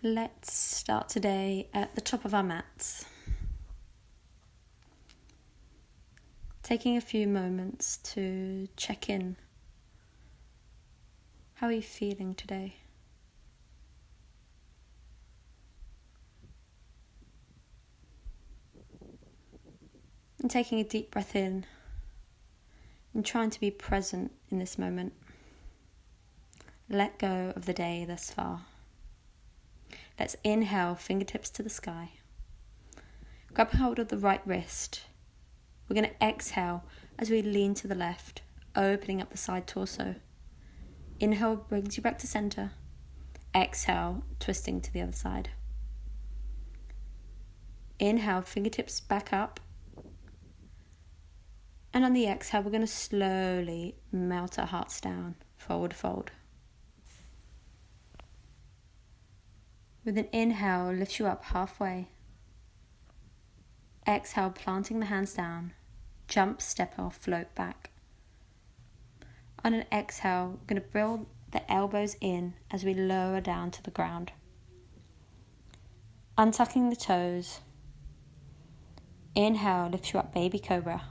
Let's start today at the top of our mats. Taking a few moments to check in. How are you feeling today? And taking a deep breath in and trying to be present in this moment. Let go of the day thus far. Let's inhale, fingertips to the sky. Grab hold of the right wrist. We're going to exhale as we lean to the left, opening up the side torso. Inhale brings you back to center. Exhale, twisting to the other side. Inhale, fingertips back up. And on the exhale, we're going to slowly melt our hearts down, forward fold. With an inhale, lift you up halfway. Exhale, planting the hands down. Jump, step off, float back. On an exhale, we're going to build the elbows in as we lower down to the ground. Untucking the toes. Inhale, lift you up, baby cobra.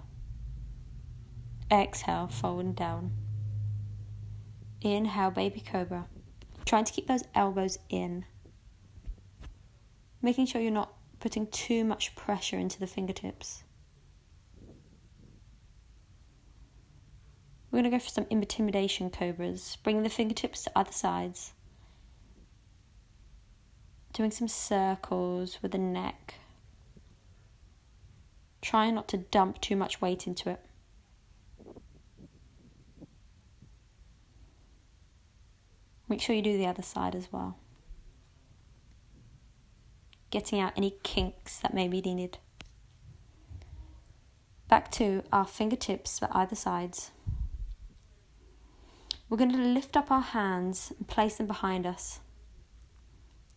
Exhale, fold down. Inhale, baby cobra. Trying to keep those elbows in. Making sure you're not putting too much pressure into the fingertips. We're going to go for some intimidation cobras. Bring the fingertips to other sides. Doing some circles with the neck. Trying not to dump too much weight into it. Make sure you do the other side as well. Getting out any kinks that may be needed. Back to our fingertips for either sides. We're going to lift up our hands and place them behind us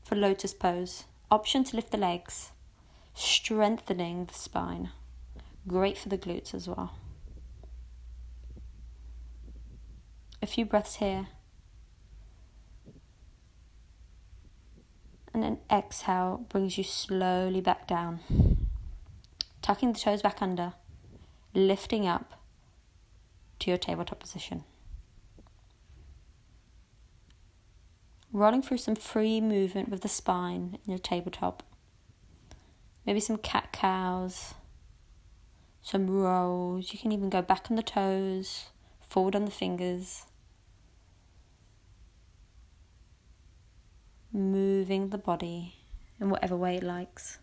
for lotus pose. Option to lift the legs, strengthening the spine. Great for the glutes as well. A few breaths here. And then exhale brings you slowly back down. Tucking the toes back under, lifting up to your tabletop position. Rolling through some free movement with the spine in your tabletop. Maybe some cat-cows, some rolls. You can even go back on the toes, forward on the fingers. Moving the body in whatever way it likes.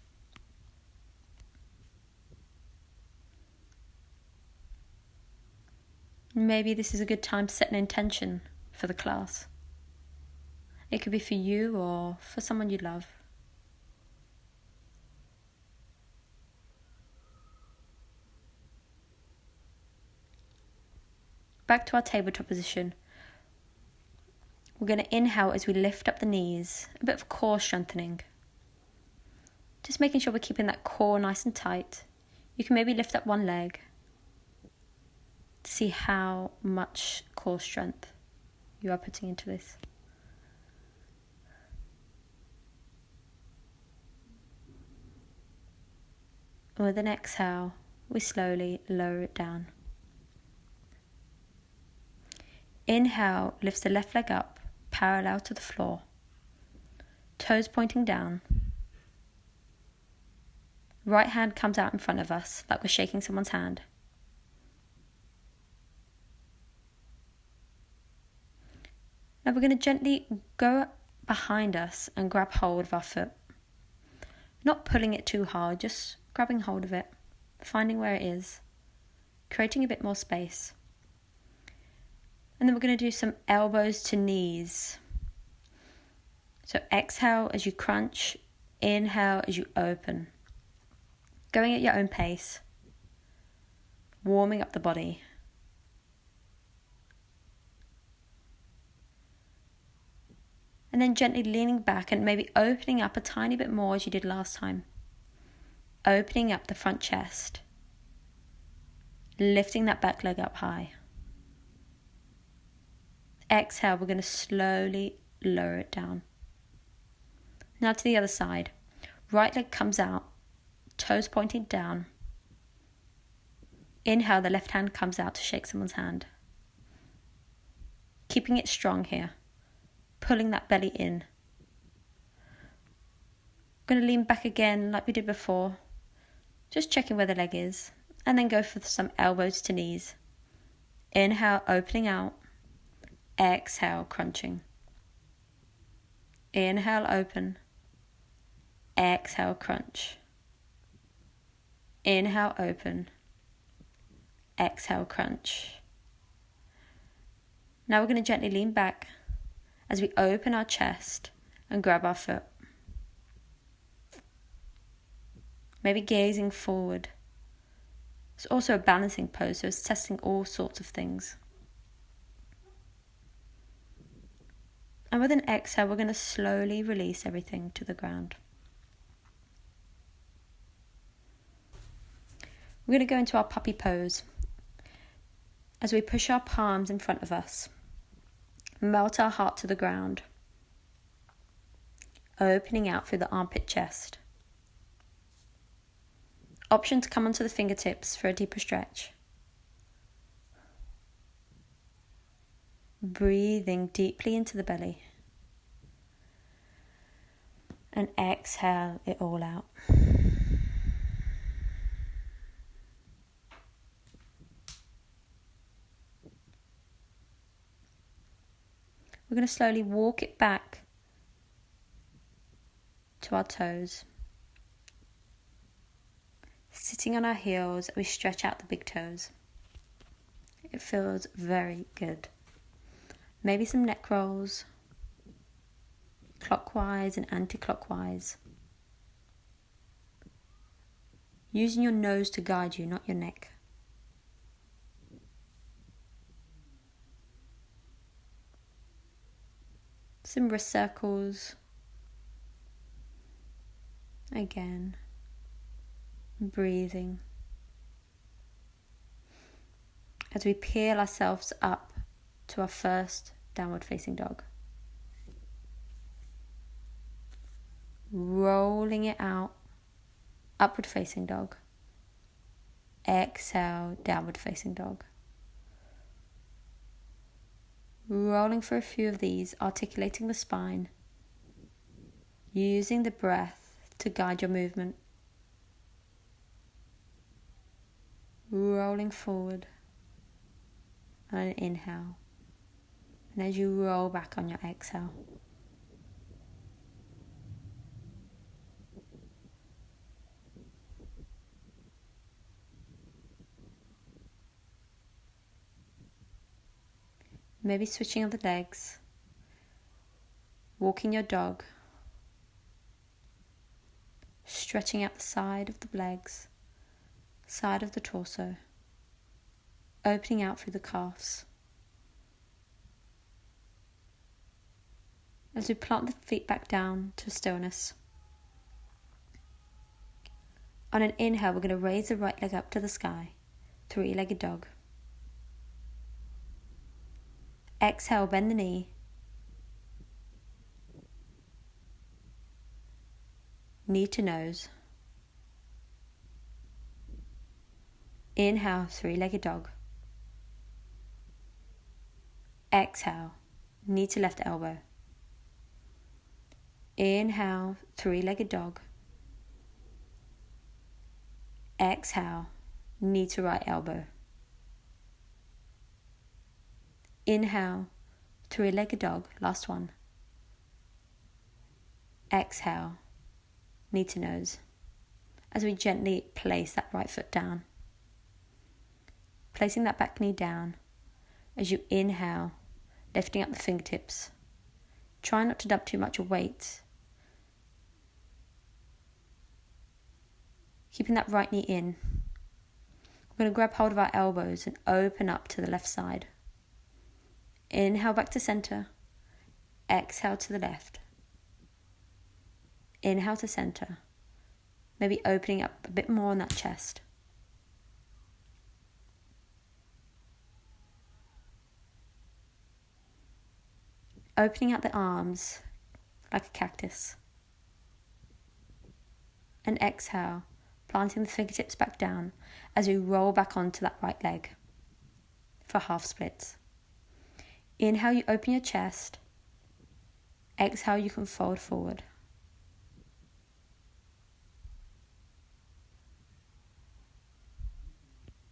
Maybe this is a good time to set an intention for the class. It could be for you or for someone you love. Back to our tabletop position. We're going to inhale as we lift up the knees, a bit of core strengthening. Just making sure we're keeping that core nice and tight. You can maybe lift up one leg to see how much core strength you are putting into this. And with an exhale, we slowly lower it down. Inhale, lifts the left leg up, parallel to the floor. Toes pointing down. Right hand comes out in front of us, like we're shaking someone's hand. Now we're going to gently go behind us and grab hold of our foot. Not pulling it too hard, just grabbing hold of it, finding where it is, creating a bit more space. And then we're going to do some elbows to knees. So exhale as you crunch, inhale as you open. Going at your own pace, warming up the body. And then gently leaning back and maybe opening up a tiny bit more as you did last time. Opening up the front chest. Lifting that back leg up high. Exhale, we're going to slowly lower it down. Now to the other side. Right leg comes out, toes pointing down. Inhale, the left hand comes out to shake someone's hand. Keeping it strong here, pulling that belly in. I'm going to lean back again like we did before, just checking where the leg is, and then go for some elbows to knees. Inhale, opening out. Exhale, crunching. Inhale, open. Exhale, crunch. Inhale, open. Exhale, crunch. Now we're going to gently lean back as we open our chest and grab our foot. Maybe gazing forward. It's also a balancing pose, so it's testing all sorts of things. And with an exhale, we're going to slowly release everything to the ground. We're going to go into our puppy pose as we push our palms in front of us, melt our heart to the ground, opening out through the armpit chest. Option to come onto the fingertips for a deeper stretch. Breathing deeply into the belly. And exhale it all out. We're going to slowly walk it back to our toes. Sitting on our heels, we stretch out the big toes. It feels very good. Maybe some neck rolls, clockwise and anti-clockwise. Using your nose to guide you, not your neck. Some wrist circles. Again. Breathing. As we peel ourselves up to our first downward facing dog. Rolling it out, upward facing dog. Exhale, downward facing dog. Rolling for a few of these, articulating the spine. Using the breath to guide your movement. Rolling forward. And an inhale. And as you roll back on your exhale. Maybe switching of the legs. Walking your dog. Stretching out the side of the legs. Side of the torso. Opening out through the calves. As we plant the feet back down to stillness. On an inhale, we're going to raise the right leg up to the sky. Three-legged dog. Exhale, bend the knee. Knee to nose. Inhale, three-legged dog. Exhale, knee to left elbow. Inhale, three-legged dog. Exhale, knee to right elbow. Inhale, three-legged dog, last one. Exhale, knee to nose. As we gently place that right foot down. Placing that back knee down. As you inhale, lifting up the fingertips. Try not to dump too much weight. Keeping that right knee in. We're going to grab hold of our elbows and open up to the left side. Inhale back to center. Exhale to the left. Inhale to center. Maybe opening up a bit more on that chest. Opening out the arms like a cactus. and exhale, planting the fingertips back down as we roll back onto that right leg for half splits. Inhale, you open your chest. Exhale, you can fold forward.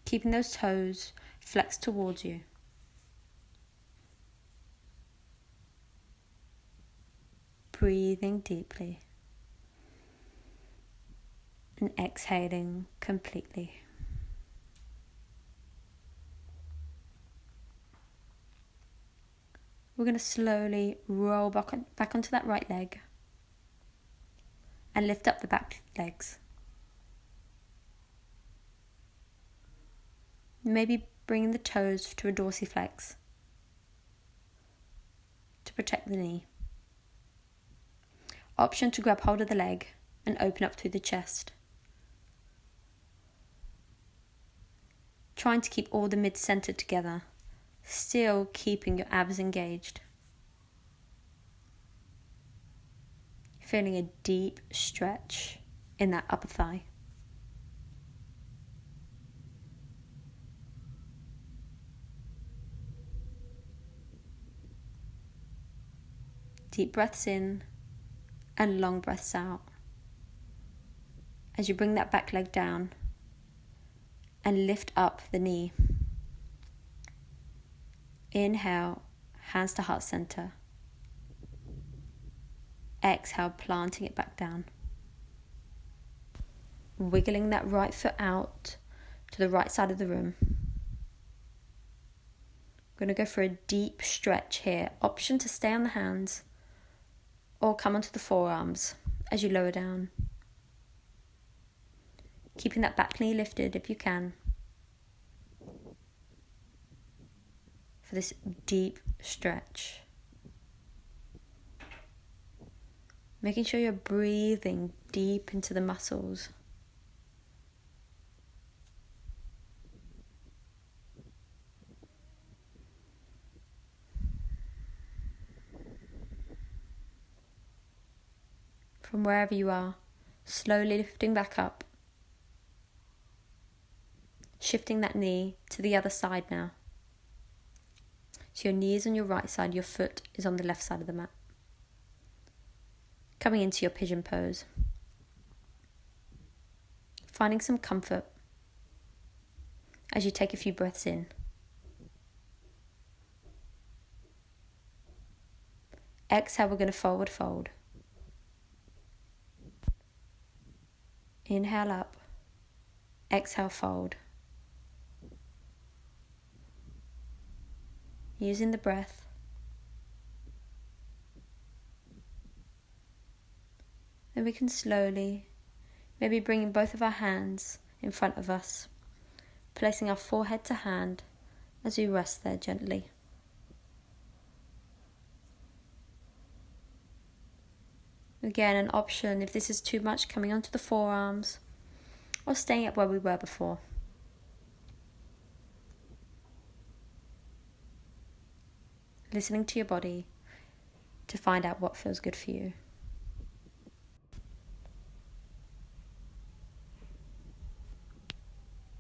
Keeping those toes flexed towards you. Breathing deeply. And exhaling completely. We're going to slowly roll back onto that right leg and lift up the back legs. Maybe bringing the toes to a dorsiflex to protect the knee. Option to grab hold of the leg and open up through the chest. Trying to keep all the mid-center together, still keeping your abs engaged. Feeling a deep stretch in that upper thigh. Deep breaths in and long breaths out. As you bring that back leg down and lift up the knee. Inhale, hands to heart center. Exhale, planting it back down. Wiggling that right foot out to the right side of the room. We're going to go for a deep stretch here. Option to stay on the hands or come onto the forearms as you lower down. Keeping that back knee lifted if you can. For this deep stretch. Making sure you're breathing deep into the muscles. From wherever you are, slowly lifting back up. Shifting that knee to the other side now. So your knee is on your right side, your foot is on the left side of the mat. Coming into your pigeon pose. Finding some comfort as you take a few breaths in. Exhale, we're going to forward fold. Inhale up. Exhale, fold. Using the breath. Then we can slowly, maybe bringing both of our hands in front of us, placing our forehead to hand as we rest there gently. Again, an option if this is too much, coming onto the forearms or staying up where we were before. Listening to your body to find out what feels good for you.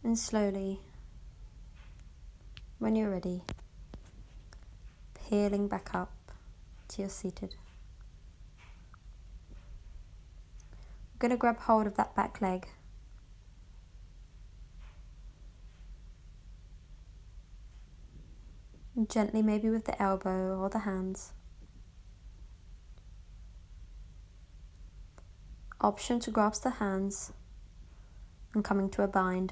And slowly, when you're ready, peeling back up to your seated. I'm going to grab hold of that back leg. And gently, maybe with the elbow or the hands. Option to grasp the hands and coming to a bind.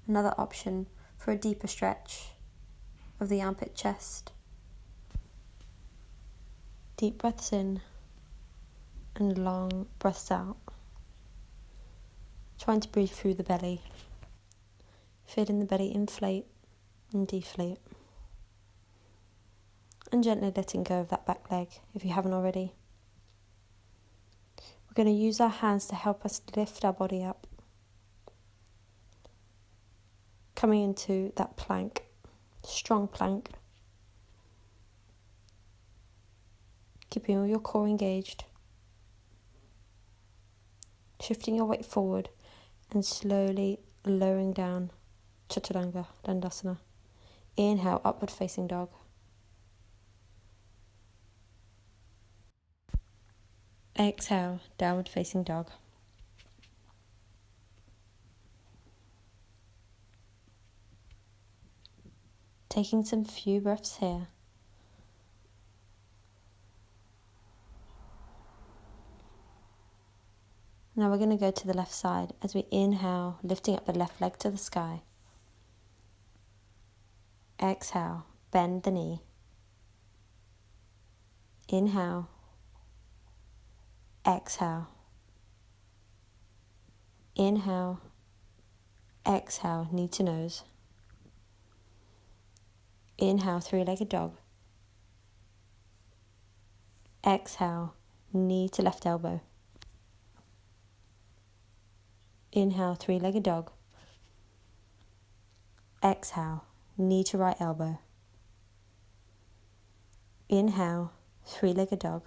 Another option for a deeper stretch of the armpit chest. Deep breaths in and long breaths out. Trying to breathe through the belly. Feeling the belly inflate and deflate. And gently letting go of that back leg if you haven't already. We're going to use our hands to help us lift our body up. Coming into that plank, strong plank. keeping all your core engaged. Shifting your weight forward and slowly lowering down, Chaturanga Dandasana. Inhale, upward facing dog. Exhale, downward facing dog. Taking some few breaths here. Now we're going to go to the left side as we inhale, lifting up the left leg to the sky. Exhale, bend the knee. Inhale. Exhale. Inhale. Exhale, knee to nose. Inhale, three-legged dog. Exhale, knee to left elbow. Inhale, three-legged dog. Exhale, knee to right elbow. Inhale, three-legged dog.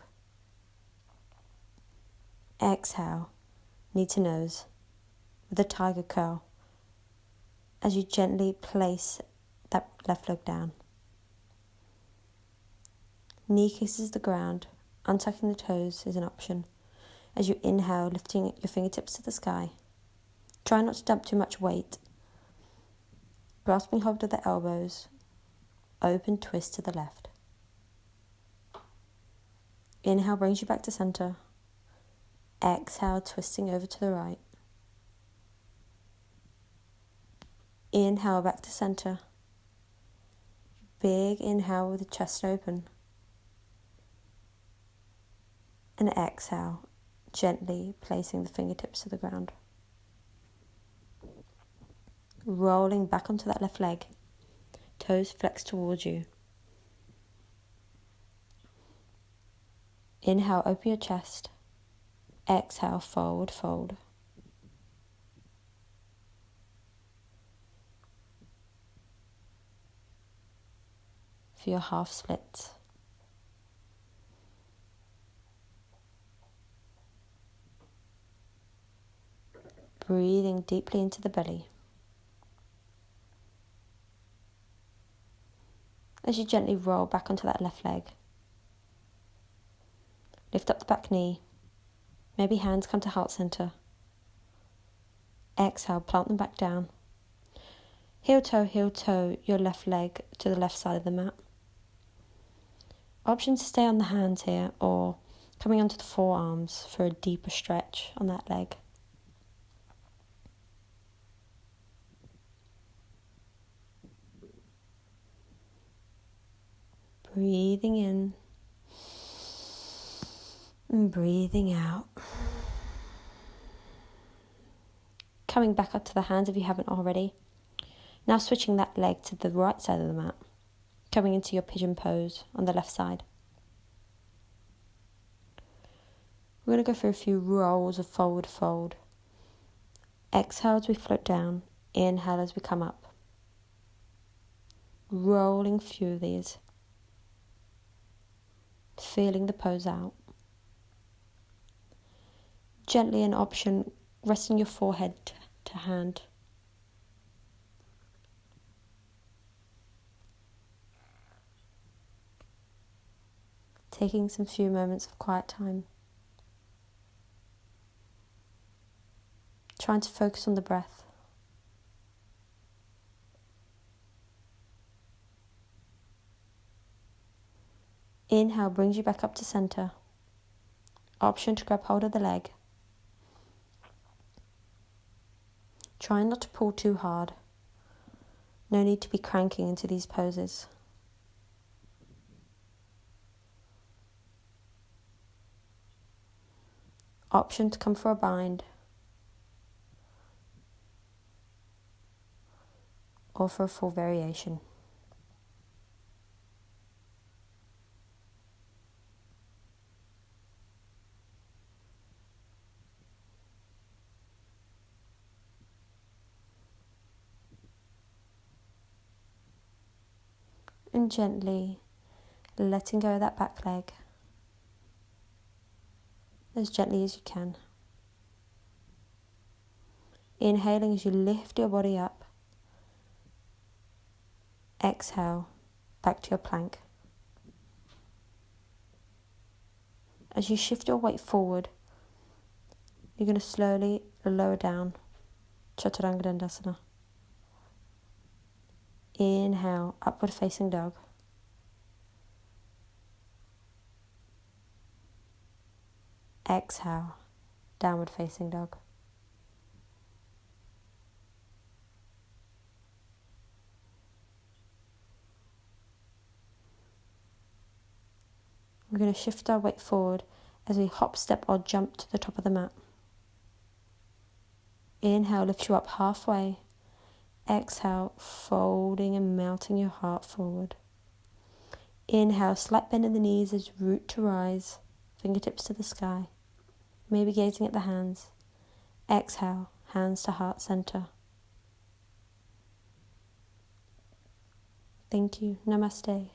Exhale, knee to nose with a tiger curl as you gently place that left leg down. Knee kisses the ground. Untucking the toes is an option. As you inhale, lifting your fingertips to the sky. Try not to dump too much weight. Grasping hold of the elbows. Open twist to the left. Inhale brings you back to center. Exhale, twisting over to the right. Inhale back to center. Big inhale with the chest open. And exhale, gently placing the fingertips to the ground. Rolling back onto that left leg. Toes flexed towards you. Inhale, open your chest. Exhale, forward fold. For your half splits. Breathing deeply into the belly. As you gently roll back onto that left leg. Lift up the back knee. Maybe hands come to heart center. Exhale, plant them back down. Heel toe, your left leg to the left side of the mat. Option to stay on the hands here or coming onto the forearms for a deeper stretch on that leg. Breathing in and breathing out. Coming back up to the hands if you haven't already. Now switching that leg to the right side of the mat. Coming into your pigeon pose on the left side. We're going to go for a few rolls of forward fold. Exhale as we float down. Inhale as we come up. Rolling a few of these. Feeling the pose out. Gently an option, resting your forehead to hand. Taking some few moments of quiet time. Trying to focus on the breath. Inhale brings you back up to center. Option to grab hold of the leg. Try not to pull too hard. No need to be cranking into these poses. Option to come for a bind. Or for a full variation. And gently letting go of that back leg. as gently as you can. Inhaling as you lift your body up. Exhale, back to your plank. As you shift your weight forward, you're going to slowly lower down, Chaturanga Dandasana. Inhale, upward facing dog. Exhale, downward facing dog. We're going to shift our weight forward as we hop, step or jump to the top of the mat. Inhale, lift you up halfway. Exhale, folding and melting your heart forward. Inhale, slight bend in the knees as root to rise, fingertips to the sky, maybe gazing at the hands. Exhale, hands to heart center. Thank you. Namaste.